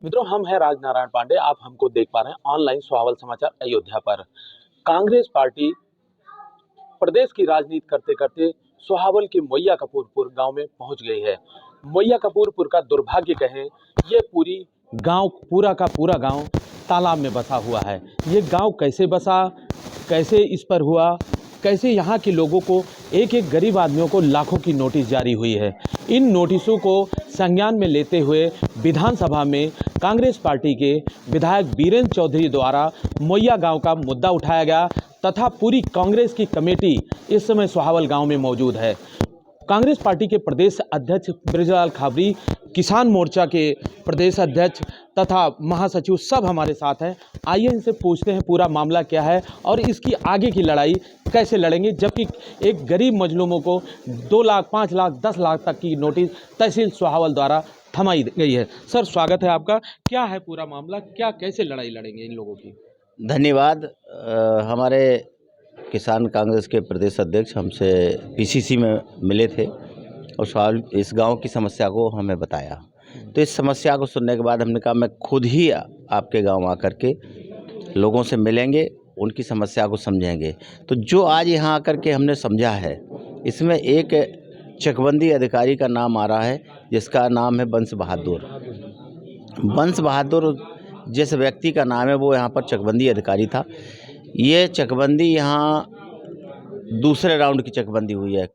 मित्रों, हम हैं राजनारायण पांडे। आप हमको देख पा रहे हैं ऑनलाइन सुहावल समाचार अयोध्या पर। कांग्रेस पार्टी प्रदेश की राजनीति करते करते सुहावल के मोइया कपूरपुर गांव में पहुंच गई है। मोइया कपूरपुर का दुर्भाग्य कहें, ये पूरा का पूरा गांव तालाब में बसा हुआ है। ये गांव कैसे बसा, कैसे इस पर हुआ, कैसे यहाँ के लोगों को, एक एक गरीब आदमियों को लाखों की नोटिस जारी हुई है। इन नोटिसों को संज्ञान में लेते हुए विधानसभा में कांग्रेस पार्टी के विधायक बीरेंद्र चौधरी द्वारा मोइया गांव का मुद्दा उठाया गया तथा पूरी कांग्रेस की कमेटी इस समय सुहावल गांव में मौजूद है। कांग्रेस पार्टी के प्रदेश अध्यक्ष बृजलाल खाबरी, किसान मोर्चा के प्रदेश अध्यक्ष तथा महासचिव सब हमारे साथ हैं। आइए इनसे पूछते हैं पूरा मामला क्या है और इसकी आगे की लड़ाई कैसे लड़ेंगे, जबकि एक गरीब मजलूमों को 2 लाख, 5 लाख, 10 लाख तक की नोटिस तहसील सुहावल द्वारा थमाई गई है। सर, स्वागत है आपका। क्या है पूरा मामला, क्या कैसे लड़ाई लड़ेंगे इन लोगों की? धन्यवाद। हमारे किसान कांग्रेस के प्रदेश अध्यक्ष हमसे पीसीसी में मिले थे और सवाल इस गांव की समस्या को हमें बताया। तो इस समस्या को सुनने के बाद हमने कहा मैं खुद ही आपके गांव आकर के लोगों से मिलेंगे, उनकी समस्या को समझेंगे। तो जो आज यहाँ आकर के हमने समझा है, इसमें एक चकबंदी अधिकारी का नाम आ रहा है जिसका नाम है बंस बहादुर। बंस बहादुर जिस व्यक्ति का नाम है वो यहाँ पर चकबंदी अधिकारी था। ये चकबंदी यहाँ दूसरे राउंड की चकबंदी हुई है।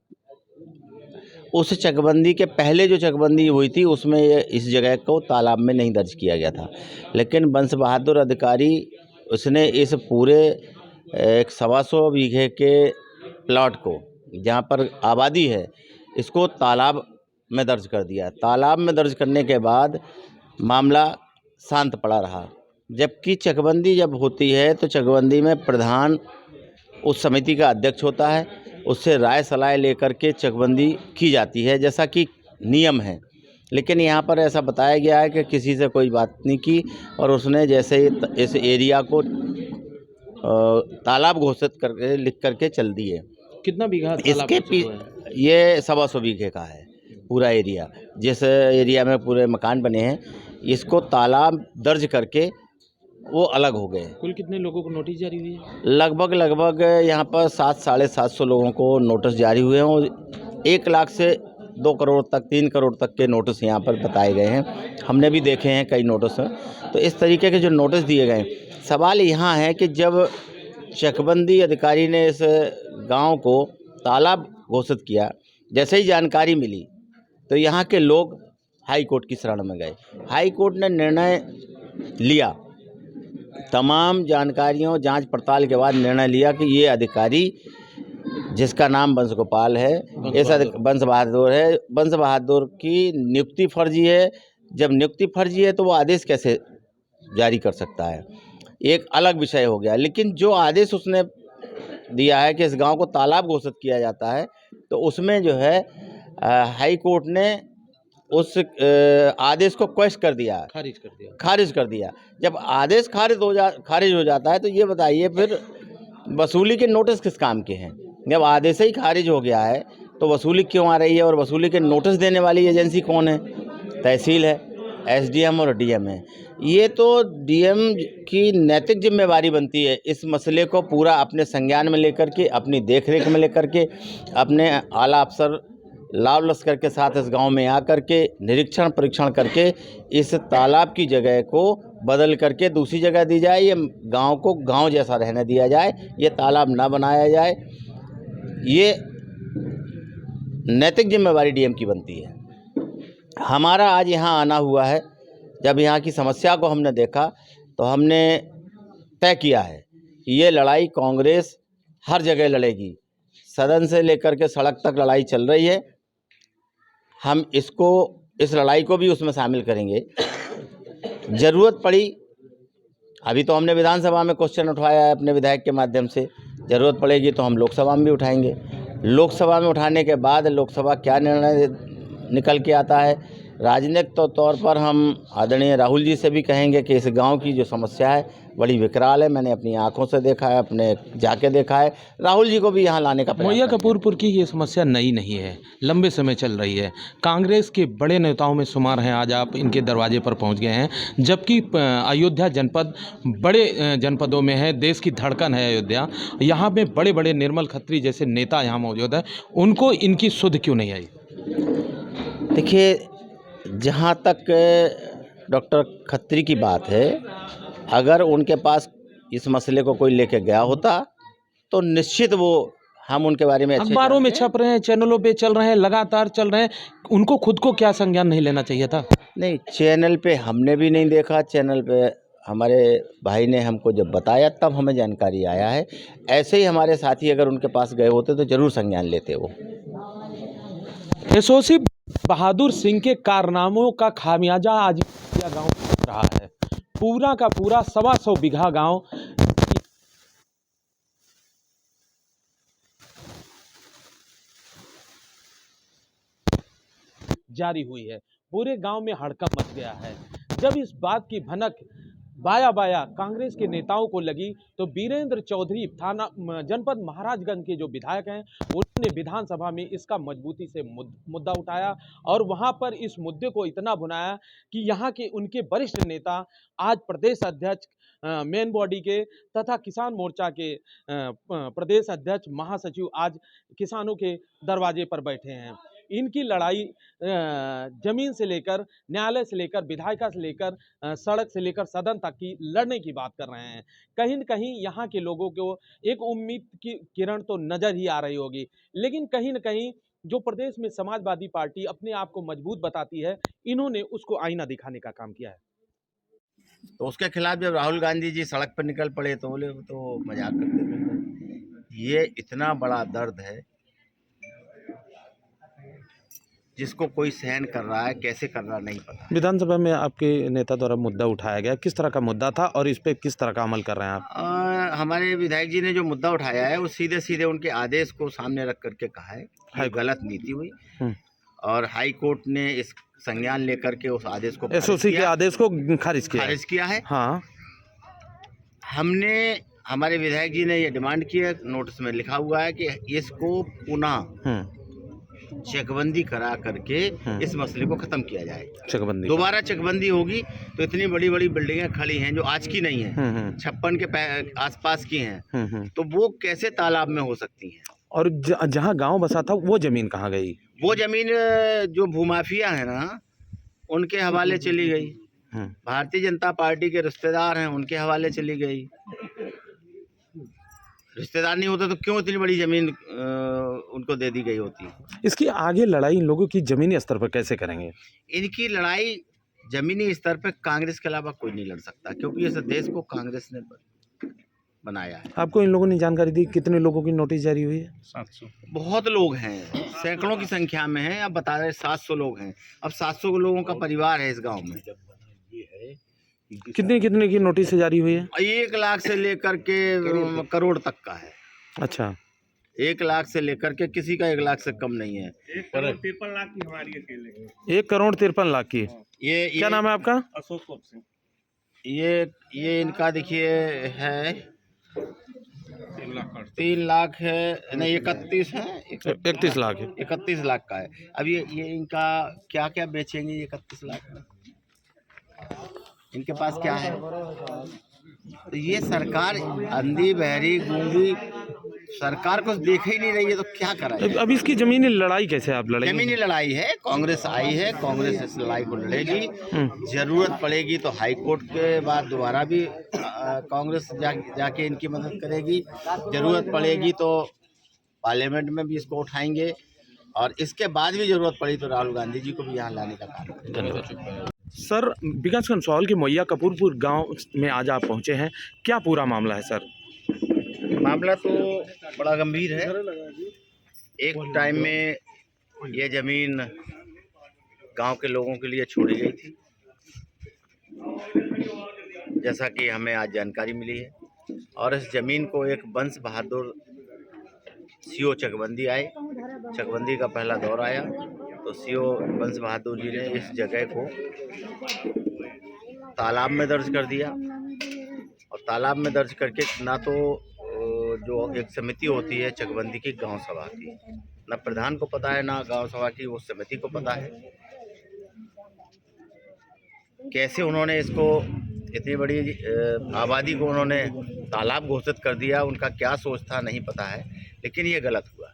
उस चकबंदी के पहले जो चकबंदी हुई थी उसमें इस जगह को तालाब में नहीं दर्ज किया गया था, लेकिन बंस बहादुर अधिकारी उसने इस पूरे 125 बीघे के प्लॉट को, जहाँ पर आबादी है, इसको तालाब में दर्ज कर दिया। तालाब में दर्ज करने के बाद मामला शांत पड़ा रहा। जबकि चकबंदी जब होती है तो चकबंदी में प्रधान उस समिति का अध्यक्ष होता है, उससे राय सलाह लेकर के चकबंदी की जाती है, जैसा कि नियम है। लेकिन यहाँ पर ऐसा बताया गया है कि किसी से कोई बात नहीं की और उसने जैसे ही इस एरिया को तालाब घोषित करके लिख करके चल दिए। कितना बीघा इसके ये 125 बीघे का है पूरा एरिया। जिस एरिया में पूरे मकान बने हैं, इसको तालाब दर्ज करके वो अलग हो गए। कुल कितने लोगों को नोटिस जारी हुई है? लगभग यहाँ पर 700-750 लोगों को नोटिस जारी हुए हैं और 1 लाख से 2 करोड़ तक, 3 करोड़ तक के नोटिस यहाँ पर बताए गए हैं। हमने भी देखे हैं कई नोटिस। तो इस तरीके के जो नोटिस दिए गए, सवाल यहाँ है कि जब चकबंदी अधिकारी ने इस गांव को तालाब घोषित किया, जैसे ही जानकारी मिली तो यहाँ के लोग हाई कोर्ट की शरण में गए। हाई कोर्ट ने निर्णय लिया, तमाम जानकारियों जांच पड़ताल के बाद निर्णय लिया कि ये अधिकारी जिसका नाम बंस गोपाल है, बंस बहादुर है, बंस बहादुर की नियुक्ति फर्जी है। जब नियुक्ति फर्जी है तो वो आदेश कैसे जारी कर सकता है, एक अलग विषय हो गया। लेकिन जो आदेश उसने दिया है कि इस गांव को तालाब घोषित किया जाता है, तो उसमें जो है हाई कोर्ट ने उस आदेश को क्वेश्चन कर दिया, खारिज कर दिया। जब आदेश खारिज हो जाता है तो ये बताइए फिर वसूली के नोटिस किस काम के हैं? जब आदेश ही खारिज हो गया है तो वसूली क्यों आ रही है? और वसूली के नोटिस देने वाली एजेंसी कौन है? तहसील है, एसडीएम और डीएम है। ये तो डीएम की नैतिक जिम्मेवारी बनती है इस मसले को पूरा अपने संज्ञान में लेकर के, अपनी देखरेख में लेकर के, अपने आला अफसर लाव लश्कर के साथ इस गांव में आकर के निरीक्षण परीक्षण करके इस तालाब की जगह को बदल करके दूसरी जगह दी जाए। ये गांव को गांव जैसा रहने दिया जाए, ये तालाब ना बनाया जाए। ये नैतिक जिम्मेवारी डीएम की बनती है। हमारा आज यहाँ आना हुआ है, जब यहाँ की समस्या को हमने देखा तो हमने तय किया है कि ये लड़ाई कांग्रेस हर जगह लड़ेगी। सदन से लेकर के सड़क तक लड़ाई चल रही है, हम इस लड़ाई को भी उसमें शामिल करेंगे। ज़रूरत पड़ी, अभी तो हमने विधानसभा में क्वेश्चन उठाया है अपने विधायक के माध्यम से, ज़रूरत पड़ेगी तो हम लोकसभा में भी उठाएंगे। लोकसभा में उठाने के बाद लोकसभा क्या निर्णय निकल के आता है, राजनीतिक तौर पर हम आदरणीय राहुल जी से भी कहेंगे कि इस गांव की जो समस्या है बड़ी विकराल है। मैंने अपनी आंखों से देखा है, अपने जाके देखा है। राहुल जी को भी यहाँ लाने का प्रयास मौया करेंगे। कपूरपुर की ये समस्या नई नहीं है, लंबे समय चल रही है। कांग्रेस के बड़े नेताओं में शुमार हैं, आज आप इनके दरवाजे पर पहुंच गए हैं, जबकि अयोध्या जनपद बड़े जनपदों में है, देश की धड़कन है अयोध्या। यहाँ पे बड़े बड़े निर्मल खत्री जैसे नेता यहाँ मौजूद है, उनको इनकी सुध क्यों नहीं आई? देखिए, जहाँ तक डॉक्टर खत्री की बात है, अगर उनके पास इस मसले को कोई लेके गया होता तो निश्चित वो हम उनके बारे में अच्छे अखबारों में जानते हैं। छप रहे हैं, चैनलों पे चल रहे हैं, लगातार चल रहे हैं, उनको खुद को क्या संज्ञान नहीं लेना चाहिए था? नहीं, चैनल पे हमने भी नहीं देखा। चैनल पे हमारे भाई ने हमको जब बताया तब हमें जानकारी आया है। ऐसे ही हमारे साथी अगर उनके पास गए होते तो जरूर संज्ञान लेते वो। एसओसी बहादुर सिंह के कारनामों का खामियाजा आज गांव में रहा है। पूरा का पूरा 125 बीघा गांव जारी हुई है। पूरे गांव में हड़कंप मच गया है। जब इस बात की भनक बाया बाया कांग्रेस के नेताओं को लगी तो वीरेंद्र चौधरी थाना जनपद महाराजगंज के जो विधायक हैं, उन्होंने विधानसभा में इसका मजबूती से मुद्दा उठाया और वहां पर इस मुद्दे को इतना भुनाया कि यहाँ के उनके वरिष्ठ नेता आज प्रदेश अध्यक्ष मेन बॉडी के तथा किसान मोर्चा के प्रदेश अध्यक्ष महासचिव आज किसानों के दरवाजे पर बैठे हैं। इनकी लड़ाई जमीन से लेकर न्यायालय से लेकर विधायिका से लेकर सड़क से लेकर सदन तक की लड़ने की बात कर रहे हैं। कहीं न कहीं यहाँ के लोगों को एक उम्मीद की किरण तो नजर ही आ रही होगी, लेकिन कहीं न कहीं जो प्रदेश में समाजवादी पार्टी अपने आप को मजबूत बताती है, इन्होंने उसको आईना दिखाने का काम किया है। तो उसके खिलाफ जब राहुल गांधी जी सड़क पर निकल पड़े तो बोले वो तो मजाक करते थे। ये इतना बड़ा दर्द है जिसको कोई सहन कर रहा है, कैसे कर रहा नहीं पता। विधानसभा में आपके नेता द्वारा मुद्दा उठाया गया, किस तरह का मुद्दा था और इस पे किस तरह का अमल कर रहे हैं आप? हमारे विधायक जी ने जो मुद्दा उठाया है वो सीधे सीधे उनके आदेश को सामने रख करके कहा है कि गलत नीति हुई और हाई कोर्ट ने इस संज्ञान लेकर के उस आदेश को एसओसी के आदेश को खारिज किया है। हाँ, हमने हमारे विधायक जी ने ये डिमांड की है, नोटिस में लिखा हुआ है कि इसको पुनः चेकबंदी करा करके इस मसले को खत्म किया जाए। चेकबंदी दोबारा चेकबंदी होगी तो इतनी बड़ी बड़ी बिल्डिंगें खड़ी हैं जो आज की नहीं है, 56 के आसपास की हैं, तो वो कैसे तालाब में हो सकती हैं? और जहाँ गांव बसा था वो जमीन कहाँ गई? वो जमीन जो भूमाफिया है ना, उनके हवाले चली गई। भारतीय जनता पार्टी के रिश्तेदार हैं, उनके हवाले चली गई। रिश्तेदार नहीं होते तो क्यों इतनी बड़ी जमीन उनको दे दी गई होती? इसकी आगे लड़ाई इन लोगों की जमीनी स्तर पर कैसे करेंगे? इनकी लड़ाई जमीनी स्तर पर कांग्रेस के अलावा कोई नहीं लड़ सकता, क्योंकि इस देश को कांग्रेस ने बनाया है। आपको इन लोगों ने जानकारी दी कितने लोगों की नोटिस जारी हुई है? 700। बहुत लोग हैं, सैकड़ों की संख्या में हैं। अब बता रहे 700 लोग हैं। अब 700 लोगों का परिवार है इस गांव में। कितने कितने की नोटिस जारी हुई है? 1 लाख से लेकर के करोड़ तक का है। अच्छा, 1 लाख से लेकर के, किसी का 1 लाख से कम नहीं है। 1 करोड़ 53 लाख की हमारी अकेले। 1 करोड़ 53 लाख की। ये क्या नाम है आपका? अशोक सिंह। ये इनका देखिए है 3 लाख है, नहीं 31 है, 31 लाख है। 31 लाख का है। अब ये इनका क्या क्या बेचेंगे ये 31 लाख में? इनके पास क्या है? तो ये सरकार अंधी बहरी गूंगी, सरकार कुछ देख ही नहीं रही है तो क्या कराए? अब इसकी जमीनी लड़ाई कैसे आप लड़ेंगे? जमीनी लड़ाई है, कांग्रेस आई है, कांग्रेस इस लड़ाई को लड़ेगी। जरूरत पड़ेगी तो हाई कोर्ट के बाद दोबारा भी कांग्रेस जाके इनकी मदद करेगी। जरूरत पड़ेगी तो पार्लियामेंट में भी इसको उठाएंगे और इसके बाद भी जरूरत पड़ी तो राहुल गांधी जी को भी यहाँ लाने का काम करेंगे। धन्यवाद सर। विकास कंसौल के मौया कपूरपुर गांव में आज आप पहुंचे हैं, क्या पूरा मामला है सर? मामला तो बड़ा गंभीर है। एक टाइम में ये ज़मीन गांव के लोगों के लिए छोड़ी गई थी, जैसा कि हमें आज जानकारी मिली है, और इस ज़मीन को एक वंश बहादुर सीओ चकबंदी आए, चकबंदी का पहला दौर आया तो सीओ बंस बहादुर जी ने इस जगह को तालाब में दर्ज कर दिया, और तालाब में दर्ज करके ना तो जो एक समिति होती है चकबंदी की गांव सभा की, ना प्रधान को पता है ना गांव सभा की वो समिति को पता है। कैसे उन्होंने इसको इतनी बड़ी आबादी को उन्होंने तालाब घोषित कर दिया, उनका क्या सोच था नहीं पता है, लेकिन ये गलत हुआ।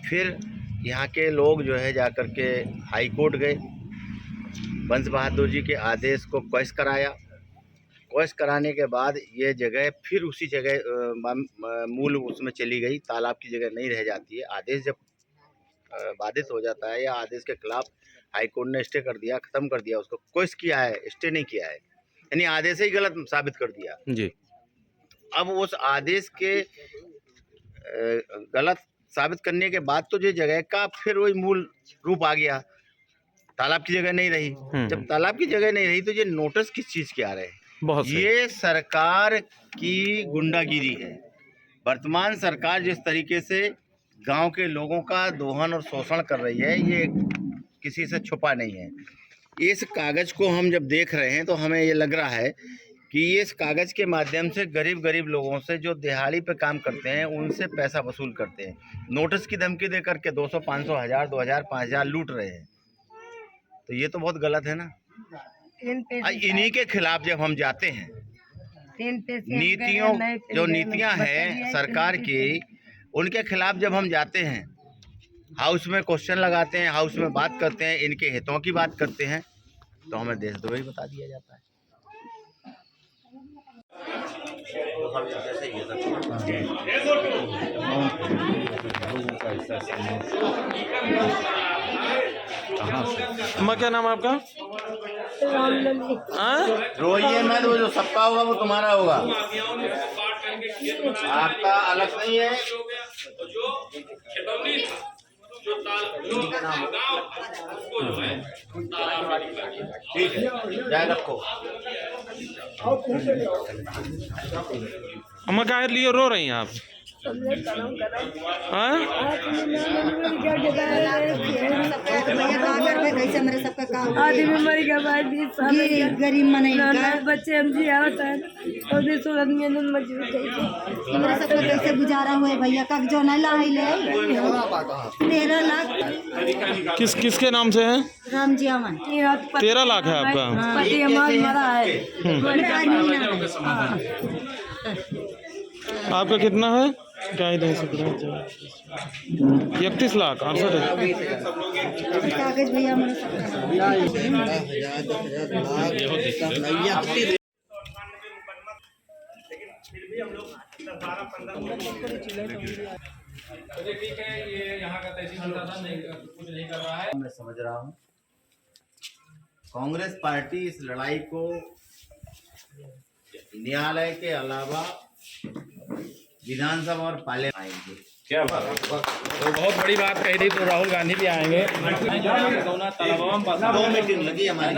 फिर यहाँ के लोग जो है जाकर के हाई कोर्ट गए, बंस बहादुर जी के आदेश को क्वैश कराया। क्वैश कराने के बाद ये जगह फिर उसी जगह मूल उसमें चली गई, तालाब की जगह नहीं रह जाती है। आदेश जब बाधित हो जाता है या आदेश के खिलाफ हाई कोर्ट ने स्टे कर दिया, ख़त्म कर दिया, उसको क्वैश किया है, स्टे नहीं किया है, यानी आदेश ही गलत साबित कर दिया जी। अब उस आदेश के गलत साबित करने के बाद तो ये जगह का फिर वही मूल रूप आ गया, तालाब की जगह नहीं रही। जब तालाब की जगह नहीं रही तो ये नोटिस किस चीज़ के आ रहे हैं? बहुत सही। ये सरकार की गुंडागिरी है। वर्तमान सरकार जिस तरीके से गांव के लोगों का दोहन और शोषण कर रही है, ये किसी से छुपा नहीं है। इस कागज़ को हम जब देख रहे हैं तो हमें ये लग रहा है कि इस कागज़ के माध्यम से गरीब लोगों से जो दिहाड़ी पे काम करते हैं उनसे पैसा वसूल करते हैं। नोटिस की धमकी दे करके 200, 500, 1000, 2000, 5000 लूट रहे हैं। तो ये तो बहुत गलत है ना। इन्हीं के खिलाफ जब हम जाते हैं, नीतियाँ हैं सरकार की, उनके खिलाफ जब हम जाते हैं, हाउस में क्वेश्चन लगाते हैं, हाउस में बात करते हैं, इनके हितों की बात करते हैं, तो हमें देशद्रोही बता दिया जाता है। अम्मा क्या नाम है आपका? रोइए मत, वो जो सबका होगा वो तुम्हारा होगा, आपका अलग नहीं है। ठीक है, जाए रखो। अम्मा क्या लिए रो रही हैं आप? हाँ? आदमी मर गया भाई, 20 साल गरीब मनाई बच्चे हम जी आवत है और 20 आदमी मजबूर गई मेरे सब कैसे गुजारा हुए भैया का जो नहीं ला ले 13 लाख। किसके नाम से है? राम जी अमन 13 लाख है आपका? पति हमारा मरा है। आपका कितना है? क्या इधर से 31 लाख 68 कागज भैया ठीक है, ये यहाँ का तहसील कुछ नहीं कर रहा है। मैं समझ रहा हूँ कांग्रेस पार्टी इस लड़ाई को न्यायालय के अलावा विधानसभा और पार्लियामेंट आएंगे। क्या बात है? तो बहुत बड़ी बात कही थी, तो राहुल गांधी भी आएंगे। 2 मीटिंग लगी हमारी।